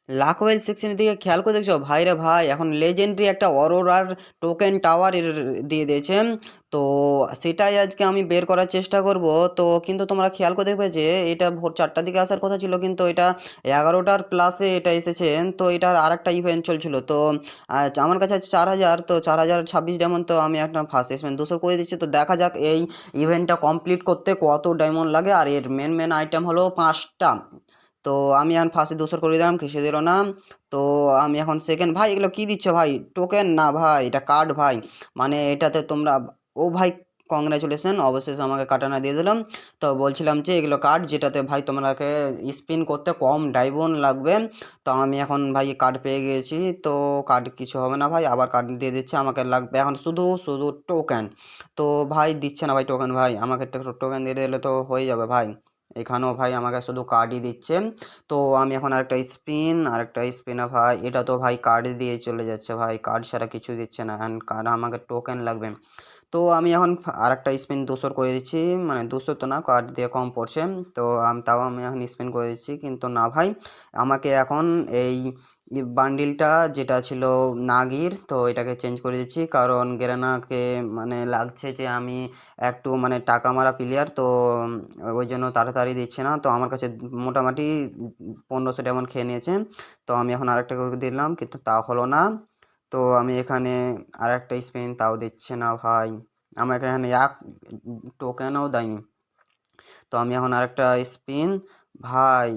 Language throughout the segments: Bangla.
লাকওয়েল সেকশনের দিকে খেয়াল করে দেখছো ভাই রে ভাই, এখন লেজেন্ডারি একটা অরোরার টোকেন টাওয়ার দিয়ে দিয়েছে। তো সেটাই আজকে আমি বের করার চেষ্টা করব। তো কিন্তু তোমরা খেয়াল করে দেখবে যে এটা ভোর 4টার দিকে আসার কথা ছিল, কিন্তু এটা 11টার প্লাসে এটা এসেছে। তো এটার আর একটা ইভেন্ট চলছিল। তো আমার কাছে আছে 4,000, তো 4,026 ডায়মন্ড। তো আমি একটা ফার্স্ট এক্সপেন্ড 200 করে দিচ্ছি। তো দেখা যাক এই ইভেন্টটা কমপ্লিট করতে কত ডায়মন্ড লাগে। আর এর মেন আইটেম হলো 5টা। তো আমি এখন ফার্স্টে 200 করে দিলাম, কিছু দিল না। তো আমি এখন সেকেন্ড। ভাই এগুলো কি দিচ্ছ ভাই? টোকেন না ভাই, এটা কার্ড ভাই। মানে এটাতে তোমরা, ও ভাই কংগ্রাচুলেশন, অবশেষে আমাকে কাটানা দিয়ে দিলাম। তো বলছিলাম যে এগুলো কার্ড যেটাতে ভাই তোমাকে স্পিন করতে কম ডায়মন্ড লাগবে। তো আমি এখন ভাই কার্ড পেয়ে গিয়েছি। তো কার্ড কিছু হবে না ভাই, আবার কার্ড দিয়ে দিচ্ছে। আমাকে লাগবে এখন শুধু শুধু টোকেন। তো ভাই দিচ্ছে না ভাই টোকেন, ভাই আমাকে টোকেন দিয়ে দিলে তো হয়ে যাবে ভাই। এখানেও ভাই আমাকে শুধু কার্ডই দিচ্ছে। তো আমি এখন আরেকটা স্পিনে ভাই, এটা তো ভাই কার্ড দিয়ে চলে যাচ্ছে ভাই, কার্ড ছাড়া কিছু দিচ্ছে না, অ্যান্ড কার্ড আমাকে টোকেন লাগবে। তো আমি এখন আরেকটা স্পিন 200 করে দিচ্ছি, মানে 200 তো না, কার্ড দিয়ে কম পড়ছে। তো তাও আমি এখন স্পিন করে দিচ্ছি, কিন্তু না ভাই, আমাকে এখন এই বান্ডিলটা যেটা ছিল নাগির, তো এটাকে চেঞ্জ করে দিচ্ছি, কারণ গেরানাকে মানে লাগছে যে আমি একটু মানে টাকা মারা প্লেয়ার। তো ওই জন্য তাড়াতাড়ি দিচ্ছে না। তো আমার কাছে মোটামুটি 1500 ডায়মন্ড খেয়ে নিয়েছে। তো আমি এখন আরেকটা করে দিলাম, কিন্তু তাও হলো না। তো আমি এখানে আরেকটা স্পিন, তাও দিচ্ছে না ভাই। আমাকে এখানে এক টোকেনও দেয়নি। তো আমি এখন আরেকটা স্পিন, ভাই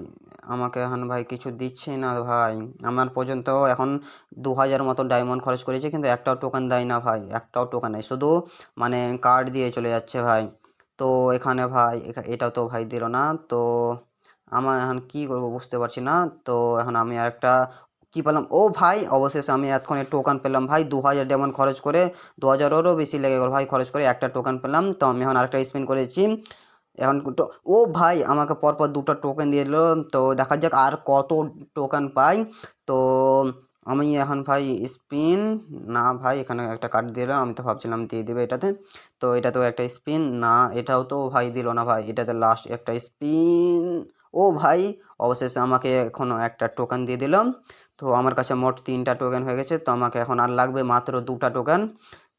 আমাকে এখন ভাই কিছু দিচ্ছেই না ভাই। আমার পর্যন্ত এখন 2,000 মতো ডায়মন্ড খরচ করেছে, কিন্তু একটাও টোকেন দেয় না ভাই, একটাও টোকেন নেই, শুধু মানে কার্ড দিয়ে চলে যাচ্ছে ভাই। তো এখানে ভাই এটা তো ভাই দিল না। তো আমার এখন কি করবো বুঝতে পারছি না। তো এখন আমি আরেকটা কি পেলাম, ও ভাই অবশেষে আমি এতক্ষণে টোকেন পেলাম ভাই, 2,000 ডায়মন্ড খরচ করে, 2,000-এরও বেশি লেগে গেল ভাই খরচ করে একটা টোকেন পেলাম। তো আমি এখন আরেকটা স্পিন করেছি। এখন ও ভাই আমাকে পরপর দুটো টোকেন দিয়ে দিল। তো দেখা যাক আর কত টোকেন পাই। তো আমি এখন ভাই স্পিন, না ভাই এখানে একটা কার্ড দিলাম, আমি তো ভাবছিলাম দিয়ে দিবে এটাতে। তো এটাতেও একটা স্পিন, না এটাও তো ভাই দিল না ভাই, এটাতে লাস্ট একটা স্পিন। ও ভাই অবশেষে আমাকে এখনো একটা টোকেন দিয়ে দিলাম। তো আমার কাছে মোট 3টা টোকেন হয়ে গেছে। তো আমাকে এখন আর লাগবে মাত্র 2টা টোকেন।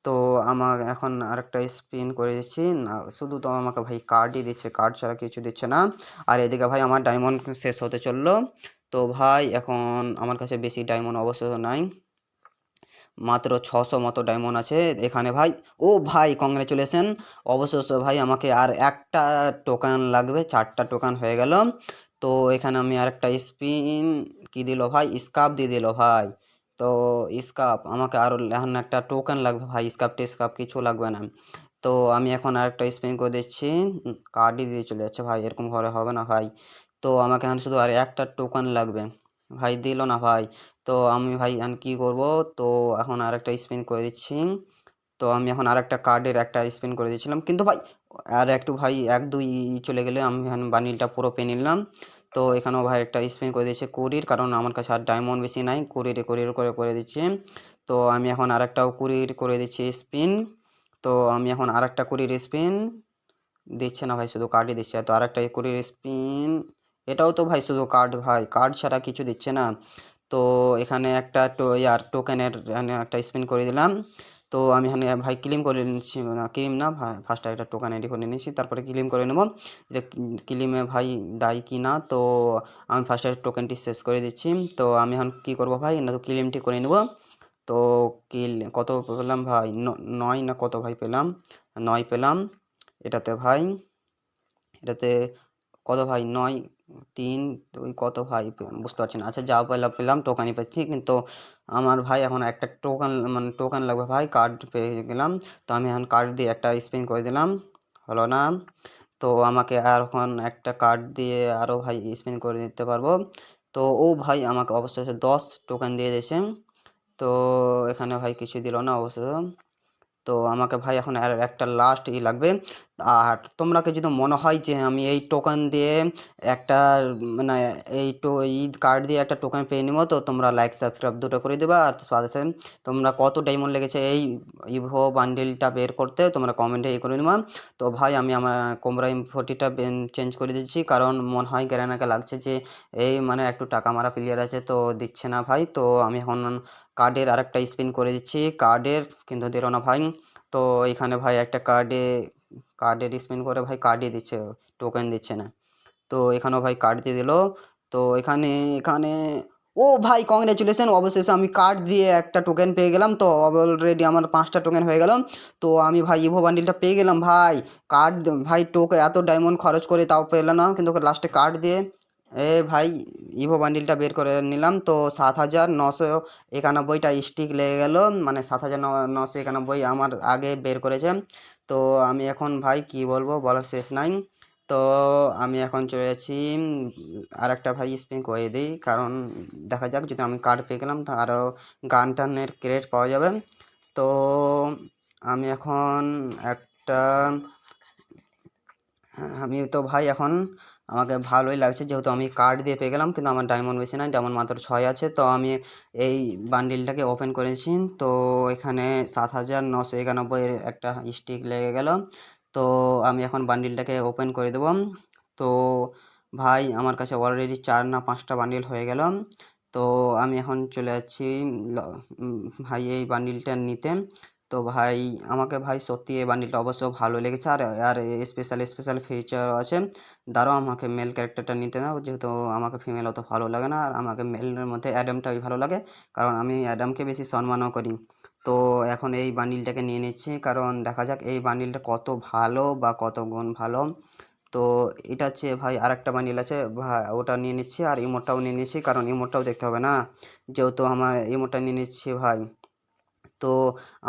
তো আমার এখন আরেকটা স্পিন করে দিচ্ছি, না শুধু তো আমাকে ভাই কার্ডই দিচ্ছে, কার্ড ছাড়া কিছু দিচ্ছে না। আর এদিকে ভাই আমার ডায়মন্ড শেষ হতে চললো। তো ভাই এখন আমার কাছে বেশি ডায়মন্ড অবশ্য নাই, মাত্র 600 মতো ডায়মন্ড আছে এখানে ভাই। ও ভাই কংগ্রাচুলেশন, অবশেষে ভাই আমাকে আর একটা টোকেন লাগবে, 4টা টোকেন হয়ে গেল। তো এখানে আমি আরেকটা স্পিন, কি দিল ভাই, স্কাপ দিয়ে দিল ভাই। তো স্কাপ আমাকে আরও এখন একটা টোকেন লাগবে ভাই, স্কাপ টেস্কাপ কিছু লাগবে না। তো আমি এখন আরেকটা স্পিন করে দিচ্ছি, কার্ডই দিয়ে চলে যাচ্ছে ভাই, এরকম ঘরে হবে না ভাই। তো আমাকে এখন শুধু আর একটা টোকেন লাগবে, ভাই দিল না ভাই। তো আমি ভাই এখন কী করব? তো এখন আরেকটা স্পিন করে দিচ্ছি। তো আমি এখন আরেকটা কার্ডের একটা স্পিন করে দিয়েছিলাম, কিন্তু ভাই আর একটু ভাই 1-2 চলে গেলে আমি এখন বান্ডিলটা পুরো পেয়ে নিলাম। তো এখানেও ভাই একটা স্পিন করে দিয়েছে কুড়ির, কারণ আমার কাছে আর ডায়মন্ড বেশি নাই, কুড়ির করে করে দিচ্ছি। তো আমি এখন আরেকটাও কুড়ির করে দিচ্ছি স্পিন। তো আমি এখন আরেকটা কুড়ির স্পিন, দিচ্ছে না ভাই, শুধু কার্ডই দিচ্ছে। তো আরেকটা কুড়ির স্পিন, এটাও তো ভাই শুধু কার্ড ভাই, কার্ড ছাড়া কিছু দিচ্ছে না। তো এখানে একটা টোকেনের একটা স্পিন করে দিলাম। তো আমি এখানে ভাই ক্লেম করে নিচ্ছি, না ক্লেম না ভাই, ফার্স্টে একটা টোকেন রেডি করে নিচ্ছি, তারপরে ক্লেম করে নেব যে ক্লেমে ভাই দেয় কি না। তো আমি ফার্স্টে টোকেনটি শেষ করে দিচ্ছি। তো আমি এখন কী করবো ভাই, না তো ক্লেমটি করে নেব। তো কত পেলাম ভাই, 9 না কত ভাই পেলাম, 9 পেলাম এটাতে ভাই। এটাতে কত ভাই, 9, 3, 2 কত ভাই বুঝতে পারছি না। আচ্ছা যা পেলাম পেলাম, টোকানই পাচ্ছি, কিন্তু আমার ভাই এখন একটা টোকান মানে টোকান লাগবে ভাই, কার্ড পেয়ে গেলাম। তো আমি এখন কার্ড দিয়ে একটা স্পিন করে দিলাম, হলো না। তো আমাকে আর এখন একটা কার্ড দিয়ে আরও ভাই স্পিন করে দিতে পারবো। তো ও ভাই আমাকে অবশেষে 10 টোকেন দিয়ে দিয়েছে। তো এখানে ভাই কিছু দিল না অবশ্য। তো আমাকে ভাই এখন আর একটা লাস্ট লাগবে। আর তোমরাকে যদি মনে হয় যে আমি এই টোকেন দিয়ে একটা মানে এই কার্ড দিয়ে একটা টোকেন পেয়ে নিবো, তো তোমরা লাইক সাবস্ক্রাইব দুটো করে দেবা। আর সাথে সাথে তোমরা কত ডায়মন্ড লেগেছে এই ইভো বান্ডিলটা বের করতে তোমরা কমেন্টে করে নিবা। তো ভাই আমি আমার কোমরা ইনফোটিটা চেঞ্জ করে দিচ্ছি, কারণ মনে হয় গ্যারেনাকে লাগছে যে এই মানে একটু টাকা মারা প্লেয়ার আছে তো দিচ্ছে না ভাই। তো আমি এখন কার্ডের আরেকটা স্পিন করে দিচ্ছি কার্ডের, কিন্তু দিল না ভাই। তো এখানে ভাই একটা কার্ডের স্পিন করে ভাই কার্ডই দিচ্ছে, টোকেন দিচ্ছে না। তো এখানেও ভাই কার্ড দিয়ে দিল। তো এখানে এখানে ও ভাই কংগ্রেচুলেশন, অবশেষে আমি কার্ড দিয়ে একটা টোকেন পেয়ে গেলাম। তো অলরেডি আমার 5টা টোকেন হয়ে গেল। তো আমি ভাই ইভো বান্ডিলটা পেয়ে গেলাম ভাই। কার্ড ভাই এত ডায়মন্ড খরচ করে তাও পেলাম না, কিন্তু লাস্টে কার্ড দিয়ে ভাই ইভো বান্ডিলটা বের করে নিলাম। তো 7,991টা স্টিক লেগে গেল, মানে 7,991 আমার আগে বের করেছে। তো আমি এখন ভাই কি বলবো, বলার শেষ নাই। তো আমি এখন চলে যাচ্ছি আর একটা ভাই স্পিন করে দিই, কারণ দেখা যাক যদি আমি কার্ড পেয়ে গেলাম তো আরও গান টানের ক্রেডিট পাওয়া যাবে। তো আমি এখন একটা আমি তো ভাই এখন আমাকে ভালোই লাগছে, যেহেতু আমি কার্ড দিয়ে পেয়ে গেলাম, কিন্তু আমার ডায়মন্ড বেশি নাই, ডায়মন্ড মাত্র 6 আছে। তো আমি এই বান্ডিলটাকে ওপেন করেছি। তো এখানে 7,991 একটা স্টিক লেগে গেল। তো আমি এখন বান্ডিলটাকে ওপেন করে দেবো। তো ভাই আমার কাছে অলরেডি 4 না 5টা বান্ডিল হয়ে গেল। তো আমি এখন চলে যাচ্ছি ভাই এই বান্ডিলটা নিতে। তো ভাই আমাকে ভাই সত্যি এই বান্ডিলটা অবশ্য ভালো লেগেছে, আর আর স্পেশাল ফিচারও আছে। দাঁড়াও আমাকে মেল ক্যারেক্টারটা নিতে দাও, যেহেতু আমাকে ফিমেল অত ভালো লাগে না, আর আমাকে মেলের মধ্যে অ্যাডামটাই ভালো লাগে, কারণ আমি অ্যাডামকে বেশি সম্মানও করি। তো এখন এই বান্ডিলটাকে নিয়ে নিচ্ছি, কারণ দেখা যাক এই বান্ডিলটা কত ভালো বা কত গুণ ভালো। তো এটা হচ্ছে ভাই আরেকটা বান্ডিল আছে ভাই, ওটা নিয়ে নিচ্ছি, আর ইমোটটাও নিয়ে নিচ্ছি, কারণ ইমোটটাও দেখতে হবে না, যেহেতু আমার ইমোটটা নিয়ে নিচ্ছি ভাই। তো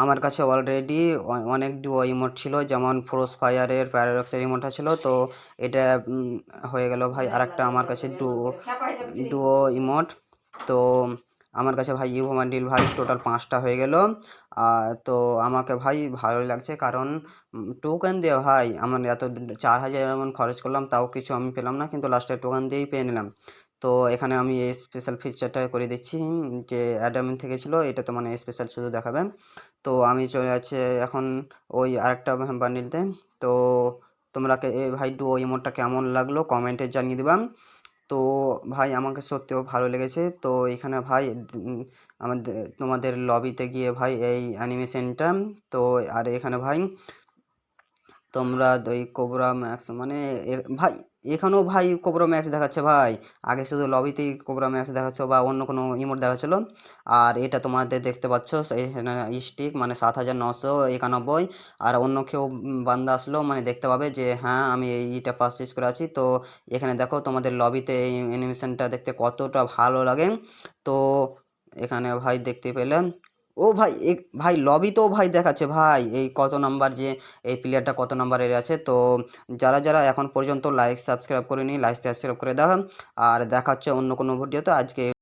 আমার কাছে অলরেডি অনেক ডুও ইমোট ছিল, যেমন ফ্রোজ ফায়ারের প্যারাডক্সের ইমোটটা ছিল। তো এটা হয়ে গেল ভাই আরেকটা আমার কাছে ডুও ইমোট। তো আমার কাছে ভাই ইভো বান্ডিল ভাই টোটাল 5টা হয়ে গেল। তো আমাকে ভাই ভালোই লাগছে, কারণ টোকেন দিয়ে ভাই আমার এত 4,000 এমন খরচ করলাম, তাও কিছু আমি পেলাম না, কিন্তু লাস্টে টোকেন দিয়েই পেয়ে নিলাম। তো এখানে আমি এই স্পেশাল ফিচারটা করে দিচ্ছি, যে অ্যাডাম থেকে ছিল, এটা তো মানে স্পেশাল শুধু দেখাবে। তো আমি চলে যাচ্ছি এখন ওই আরেকটা বান্ডিলতে। তো তোমরা ভাই ডুও ইমোটটা কেমন লাগলো কমেন্টে জানিয়ে দিবাম। তো ভাই আমাকে সত্যিও ভালো লেগেছে। তো এখানে ভাই আমাদের তোমাদের লবিতে গিয়ে ভাই এই অ্যানিমেশনটা, তো আর এখানে ভাই তোমরা ওই কোবরা ম্যাক্স মানে ভাই এখানেও ভাই কোবরা ম্যাক্স দেখাচ্ছে ভাই। আগে শুধু লবিতেই কোবরা ম্যাক্স দেখাচ্ছে বা অন্য কোনো ইমোট দেখাচ্ছিল। আর এটা তোমাদের দেখতে পাচ্ছ এখানে স্টিক মানে 7,991। আর অন্য কেউ বান্দা আসলো মানে দেখতে পাবে যে হ্যাঁ আমি এইটা পারচেজ করে আছি। তো এখানে দেখো তোমাদের লবিতে এই অ্যানিমেশনটা দেখতে কতটা ভালো লাগে। তো এখানে ভাই দেখতে পেলেন, ও ভাই ভাই লবিতেও ভাই দেখাচ্ছে ভাই এই কত নাম্বার, যে এই প্লেয়ারটা কত নাম্বারের আছে। তো যারা যারা এখন পর্যন্ত লাইক সাবস্ক্রাইব করেনি লাইক সাবস্ক্রাইব করে দাও। আর দেখা হচ্ছে অন্য কোনো ভিডিওতে। আজকে